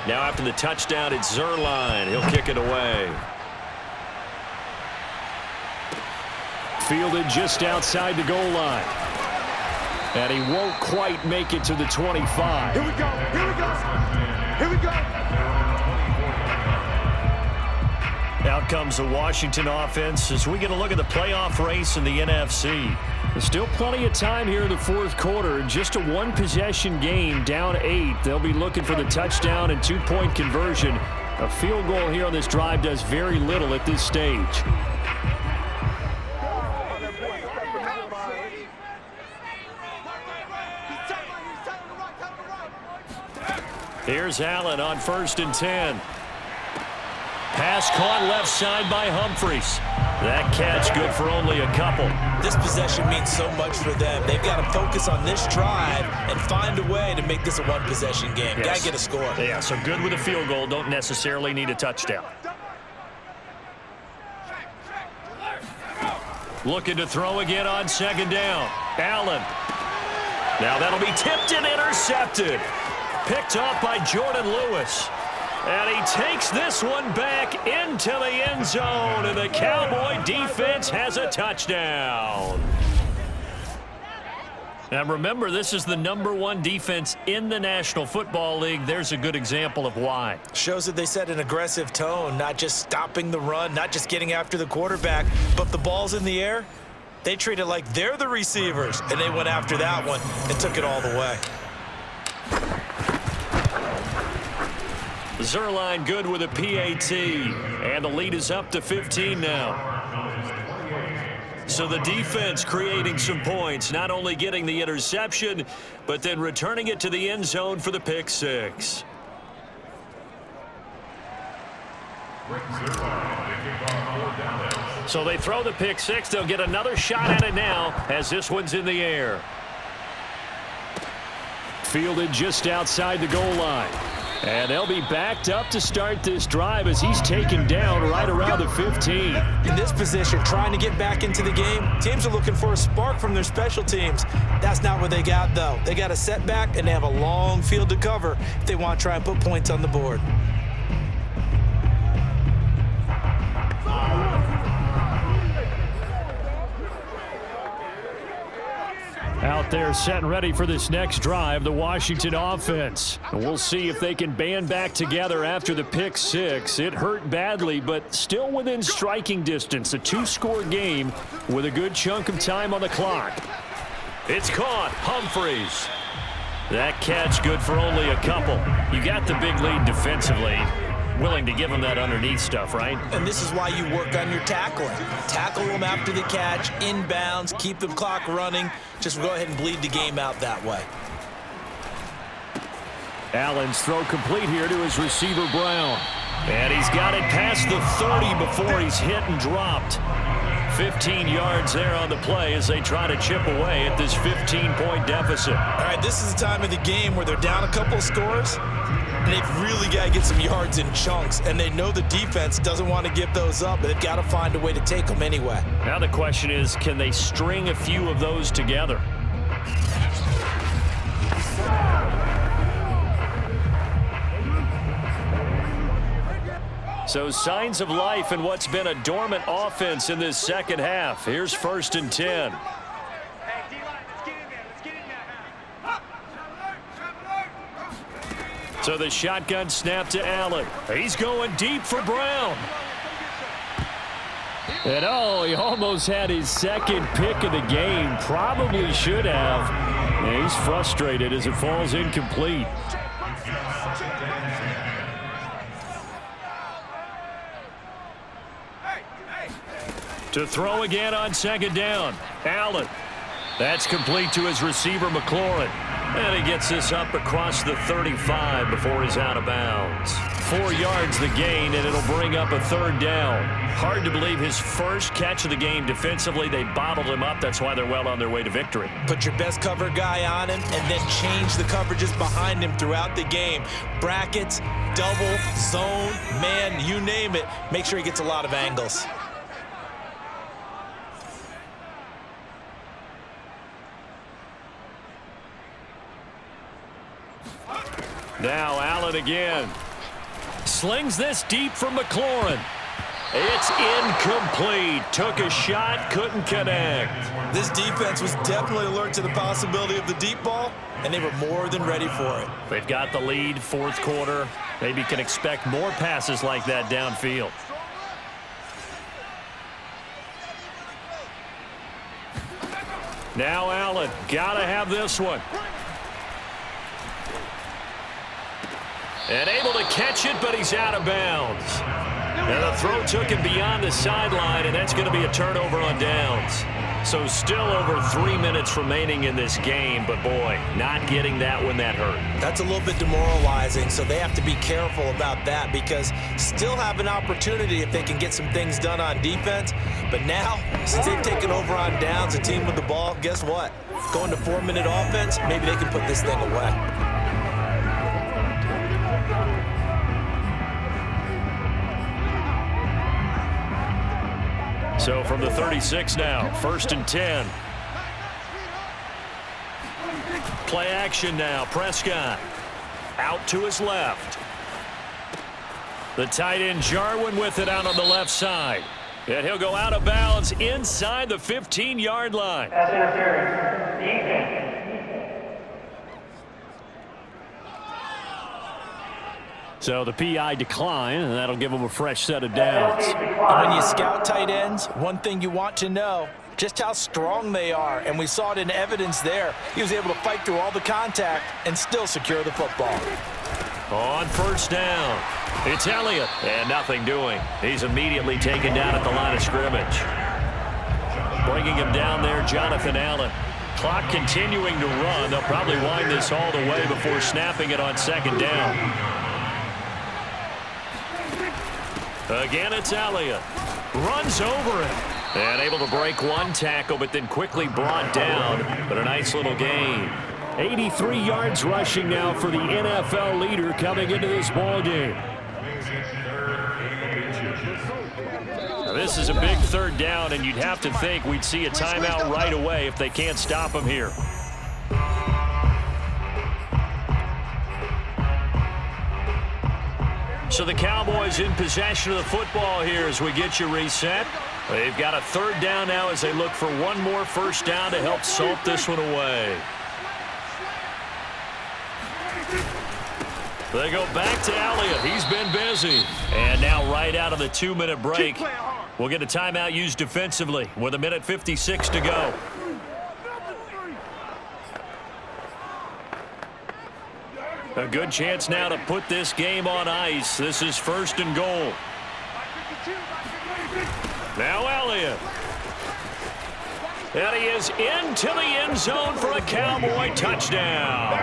[SPEAKER 2] Now after the touchdown, it's Zuerlein. He'll kick it away.
[SPEAKER 5] Fielded just outside the goal line. And he won't quite make it to the 25.
[SPEAKER 6] Here we go. Here we go. Here we go.
[SPEAKER 2] Out comes the Washington offense as we get a look at the playoff race in the NFC.
[SPEAKER 5] There's still plenty of time here in the fourth quarter. Just a one-possession game, down 8. They'll be looking for the touchdown and 2-point conversion. A field goal here on this drive does very little at this stage.
[SPEAKER 2] Here's Allen on 1st and 10. Pass caught left side by Humphries. That catch good for only a couple.
[SPEAKER 3] This possession means so much for them. They've got to focus on this drive and find a way to make this a one-possession game.
[SPEAKER 2] Yes.
[SPEAKER 3] Got to get a score.
[SPEAKER 2] Yeah, so good with a field goal. Don't necessarily need a touchdown. Looking to throw again on 2nd down. Allen. Now that'll be tipped and intercepted. Picked off by Jordan Lewis. And he takes this one back into the end zone, and the Cowboy defense has a touchdown. And remember, this is the #1 defense in the National Football League. There's a good example of why.
[SPEAKER 3] Shows that they set an aggressive tone, not just stopping the run, not just getting after the quarterback, but if the ball's in the air, they treat it like they're the receivers, and they went after that one and took it all the way.
[SPEAKER 2] Zuerlein good with a PAT, and the lead is up to 15 now. So the defense creating some points, not only getting the interception, but then returning it to the end zone for the pick 6. So they throw the pick 6. They'll get another shot at it now as this one's in the air.
[SPEAKER 5] Fielded just outside the goal line.
[SPEAKER 2] And they'll be backed up to start this drive as he's taken down right around the 15.
[SPEAKER 3] In this position, trying to get back into the game, teams are looking for a spark from their special teams. That's not what they got, though. They got a setback, and they have a long field to cover if they want to try and put points on the board.
[SPEAKER 2] Out there set and ready for this next drive, the Washington offense. And we'll see if they can band back together after the pick six. It hurt badly, but still within striking distance. A two-score game with a good chunk of time on the clock. It's caught. Humphreys. That catch good for only a couple. You got the big lead defensively. Willing to give them that underneath stuff, right?
[SPEAKER 3] And this is why you work on your tackling. Tackle them after the catch, inbounds, keep the clock running. Just go ahead and bleed the game out that way.
[SPEAKER 2] Allen's throw complete here to his receiver, Brown. And he's got it past the 30 before he's hit and dropped. 15 yards there on the play as they try to chip away at this 15-point deficit.
[SPEAKER 3] All right, this is the time of the game where they're down a couple of scores, and they've really got to get some yards in chunks, and they know the defense doesn't want to give those up, but they've got to find a way to take them anyway.
[SPEAKER 2] Now the question is, can they string a few of those together? So signs of life in what's been a dormant offense in this second half. Here's 1st and 10. So the shotgun snap to Allen. He's going deep for Brown. And oh, he almost had his second pick of the game. Probably should have. And he's frustrated as it falls incomplete. To throw again on 2nd down. Allen. That's complete to his receiver, McLaurin. And he gets this up across the 35 before he's out of bounds. 4 yards the gain, and it'll bring up a 3rd down. Hard to believe his first catch of the game defensively. They bottled him up. That's why they're well on their way to victory.
[SPEAKER 3] Put your best cover guy on him and then change the coverages behind him throughout the game. Brackets, double, zone, man, you name it. Make sure he gets a lot of angles.
[SPEAKER 2] Now Allen again. Slings this deep from McLaurin. It's incomplete. Took a shot, couldn't connect.
[SPEAKER 3] This defense was definitely alert to the possibility of the deep ball, and they were more than ready for it.
[SPEAKER 2] They've got the lead, 4th quarter. Maybe can expect more passes like that downfield. Now Allen, gotta have this one. And able to catch it, but he's out of bounds. And the throw took him beyond the sideline, and that's going to be a turnover on downs. So still over 3 minutes remaining in this game, but boy, not getting that when that hurt.
[SPEAKER 3] That's a little bit demoralizing, so they have to be careful about that because still have an opportunity if they can get some things done on defense. But now, since they've taken over on downs, a team with the ball, guess what? Going to 4-minute offense, maybe they can put this thing away.
[SPEAKER 2] So from the 36 now, 1st and 10. Play action now, Prescott. Out to his left. The tight end Jarwin with it out on the left side. And he'll go out of bounds inside the 15-yard line.
[SPEAKER 8] Pass interference. Defense.
[SPEAKER 2] So the PI decline, and that'll give them a fresh set of downs.
[SPEAKER 3] And when you scout tight ends, one thing you want to know, just how strong they are. And we saw it in evidence there. He was able to fight through all the contact and still secure the football.
[SPEAKER 2] On 1st down, it's Elliott. And nothing doing. He's immediately taken down at the line of scrimmage. Bringing him down there, Jonathan Allen. Clock continuing to run. They'll probably wind this all the way before snapping it on 2nd down. Again, it's Elliott. Runs over it. And able to break one tackle, but then quickly brought down. But a nice little gain. 83 yards rushing now for the NFL leader coming into this ball game. Now, this is a big third down, and you'd have to think we'd see a timeout right away if they can't stop him here. So the Cowboys in possession of the football here as we get you reset. They've got a third down now as they look for one more first down to help salt this one away. They go back to Elliott. He's been busy. And now right out of the 2-minute break, we'll get a timeout used defensively with 1:56 to go. A good chance now to put this game on ice. This is 1st and goal. Now Elliott. And he is into the end zone for a Cowboy touchdown.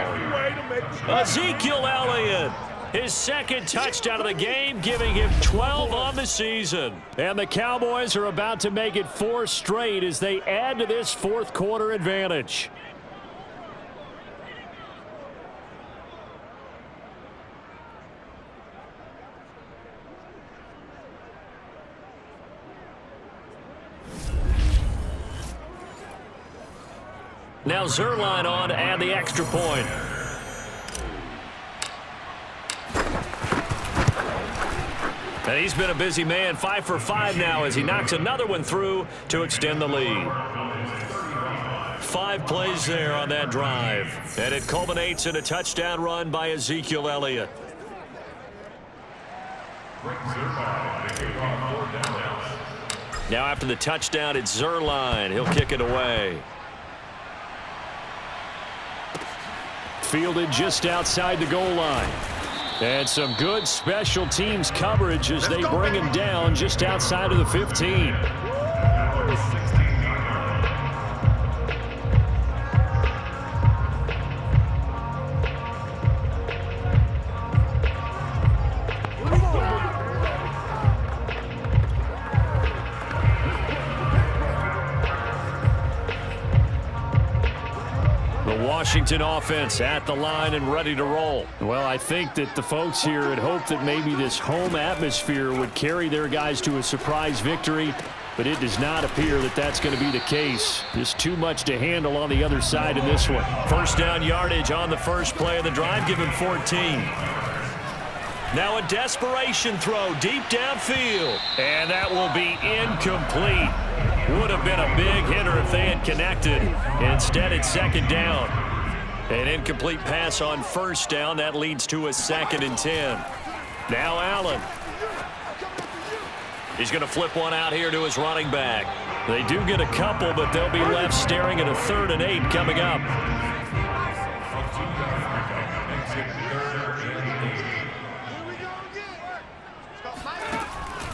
[SPEAKER 2] Ezekiel Elliott, his 2nd touchdown of the game, giving him 12 on the season. And the Cowboys are about to make it 4 straight as they add to this 4th quarter advantage. Now Zerline on to add the extra point. And he's been a busy man, 5 for 5 now as he knocks another one through to extend the lead. 5 plays there on that drive. And it culminates in a touchdown run by Ezekiel Elliott. Now after the touchdown, it's Zerline. He'll kick it away. Fielded just outside the goal line. And some good special teams coverage as they bring him down just outside of the 15. Washington offense at the line and ready to roll. Well, I think that the folks here had hoped that maybe this home atmosphere would carry their guys to a surprise victory, but it does not appear that that's going to be the case. Just too much to handle on the other side in this one. First down yardage on the first play of the drive, give him 14. Now a desperation throw deep downfield, and that will be incomplete. Would have been a big hitter if they had connected. Instead, it's 2nd down. An incomplete pass on 1st down. That leads to a 2nd and 10. Now Allen. He's going to flip one out here to his running back. They do get a couple, but they'll be left staring at a 3rd and 8 coming up.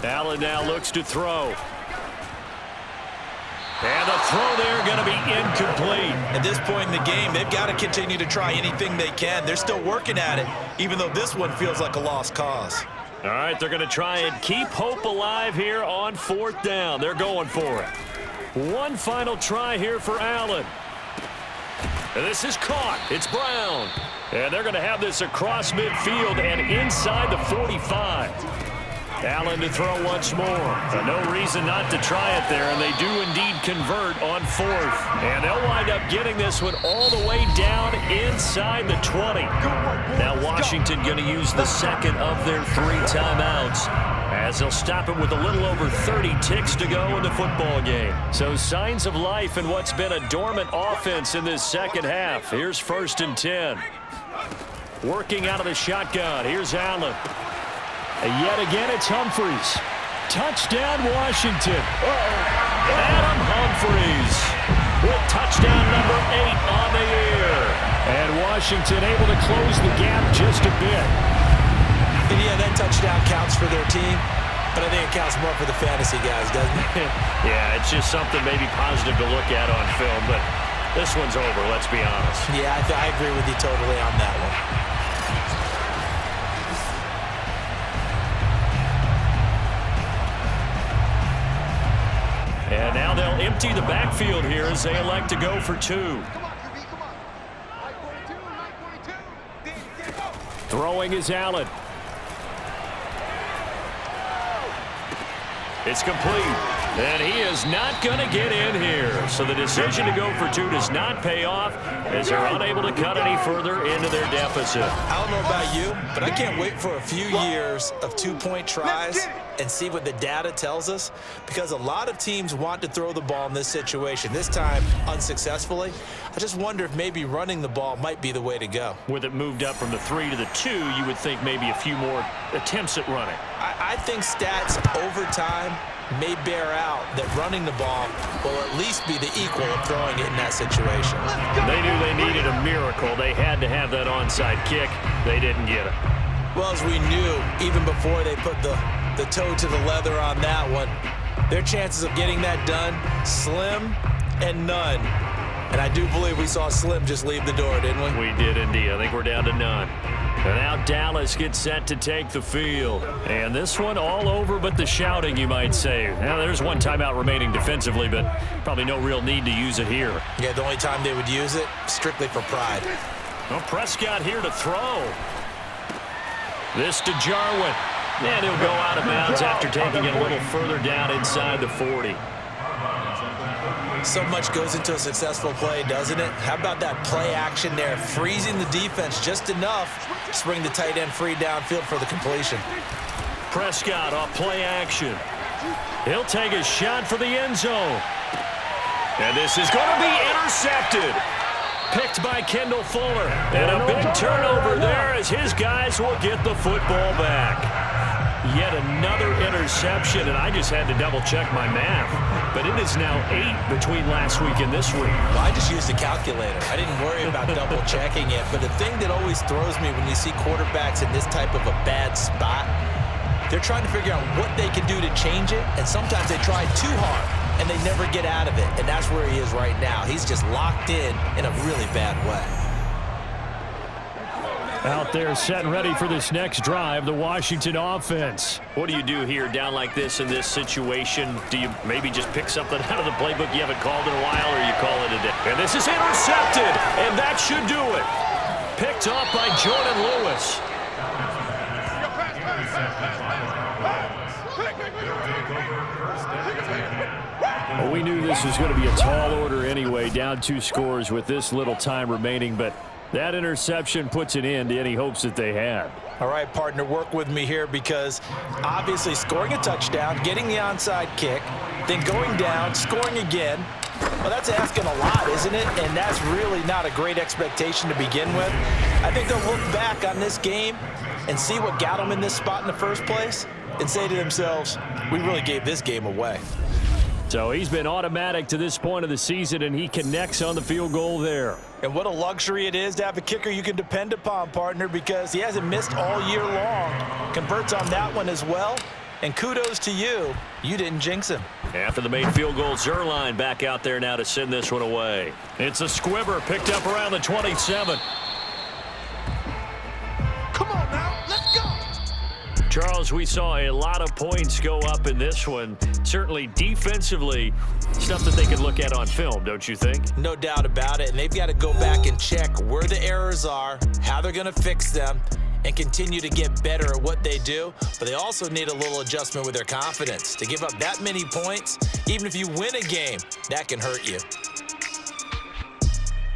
[SPEAKER 2] Allen now looks to throw. And the throw there going to be incomplete.
[SPEAKER 3] At this point in the game, they've got to continue to try anything they can. They're still working at it, even though this one feels like a lost cause.
[SPEAKER 2] All right, they're going to try and keep hope alive here on 4th down. They're going for it. One final try here for Allen. And this is caught. It's Brown. And they're going to have this across midfield and inside the 45. Allen to throw once more. No reason not to try it there, and they do indeed convert on 4th. And they'll wind up getting this one all the way down inside the 20. Now Washington going to use the 2nd of their 3 timeouts as they'll stop it with a little over 30 ticks to go in the football game. So signs of life in what's been a dormant offense in this 2nd half. Here's 1st and 10. Working out of the shotgun. Here's Allen. And yet again, it's Humphries. Touchdown, Washington. Adam Humphries with touchdown number 8 on the year. And Washington able to close the gap just a bit.
[SPEAKER 3] And yeah, that touchdown counts for their team, but I think it counts more for the fantasy guys, doesn't it?
[SPEAKER 2] Yeah, it's just something maybe positive to look at on film, but this one's over, let's be honest.
[SPEAKER 3] Yeah, I agree with you totally on that one.
[SPEAKER 2] And now they'll empty the backfield here as they elect to go for 2. Throwing is Allen. It's complete. And he is not going to get in here. So the decision to go for 2 does not pay off as they're unable to cut any further into their deficit.
[SPEAKER 3] I don't know about you, but I can't wait for a few years of 2-point tries and see what the data tells us, because a lot of teams want to throw the ball in this situation, this time unsuccessfully. I just wonder if maybe running the ball might be the way to go.
[SPEAKER 2] With it moved up from the 3 to the 2, you would think maybe a few more attempts at running.
[SPEAKER 3] I think stats over time may bear out that running the ball will at least be the equal of throwing it in that situation.
[SPEAKER 2] They knew they needed a miracle. They had to have that onside kick. They didn't get it.
[SPEAKER 3] Well, as we knew, even before they put the toe to the leather on that one, their chances of getting that done, slim and none. And I do believe we saw Slim just leave the door, didn't we?
[SPEAKER 2] We did indeed. I think we're down to none. And now Dallas gets set to take the field. And this one all over but the shouting, you might say. Now, there's one timeout remaining defensively, but probably no real need to use it here.
[SPEAKER 3] Yeah, the only time they would use it, strictly for pride.
[SPEAKER 2] Well, Prescott here to throw. This to Jarwin. And he'll go out of bounds after taking it a little further down inside the 40.
[SPEAKER 3] So much goes into a successful play, doesn't it? How about that play action there, freezing the defense just enough to bring the tight end free downfield for the completion.
[SPEAKER 2] Prescott off play action. He'll take a shot for the end zone. And this is going to be intercepted. Picked by Kendall Fuller. And a big turnover there as his guys will get the football back. Yet another interception, and I just had to double-check my math. But it is now 8 between last week and this week.
[SPEAKER 3] Well, I just used a calculator. I didn't worry about double-checking it. But the thing that always throws me when you see quarterbacks in this type of a bad spot, they're trying to figure out what they can do to change it, and sometimes they try too hard, and they never get out of it. And that's where he is right now. He's just locked in a really bad way.
[SPEAKER 2] Out there set and ready for this next drive, the Washington offense. What do you do here down like this in this situation? Do you maybe just pick something out of the playbook you haven't called in a while, or you call it a day? And this is intercepted, and that should do it. Picked off by Jordan Lewis. Well, we knew this was going to be a tall order anyway, down 2 scores with this little time remaining, but that interception puts an end to any hopes that they had.
[SPEAKER 3] All right, partner, work with me here, because obviously scoring a touchdown, getting the onside kick, then going down, scoring again, well, that's asking a lot, isn't it? And that's really not a great expectation to begin with. I think they'll look back on this game and see what got them in this spot in the first place and say to themselves, we really gave this game away.
[SPEAKER 2] So he's been automatic to this point of the season, and he connects on the field goal there.
[SPEAKER 3] And what a luxury it is to have a kicker you can depend upon, partner, because he hasn't missed all year long. Converts on that one as well. And kudos to you. You didn't jinx him.
[SPEAKER 2] After the made field goal, Zerline back out there now to send this one away. It's a squibber picked up around the 27.
[SPEAKER 6] Come on now, let's go.
[SPEAKER 2] Charles, we saw a lot of points go up in this one. Certainly defensively, stuff that they could look at on film, don't you think?
[SPEAKER 3] No doubt about it. And they've got to go back and check where the errors are, how they're going to fix them, and continue to get better at what they do. But they also need a little adjustment with their confidence. To give up that many points, even if you win a game, that can hurt you.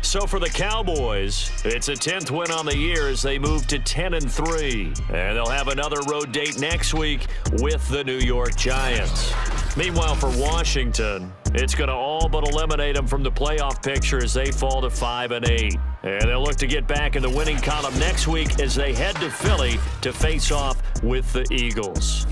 [SPEAKER 2] So for the Cowboys, it's a 10th win on the year as they move to 10-3. And they'll have another road date next week with the New York Giants. Meanwhile, for Washington, it's going to all but eliminate them from the playoff picture as they fall to 5-8. And they'll look to get back in the winning column next week as they head to Philly to face off with the Eagles.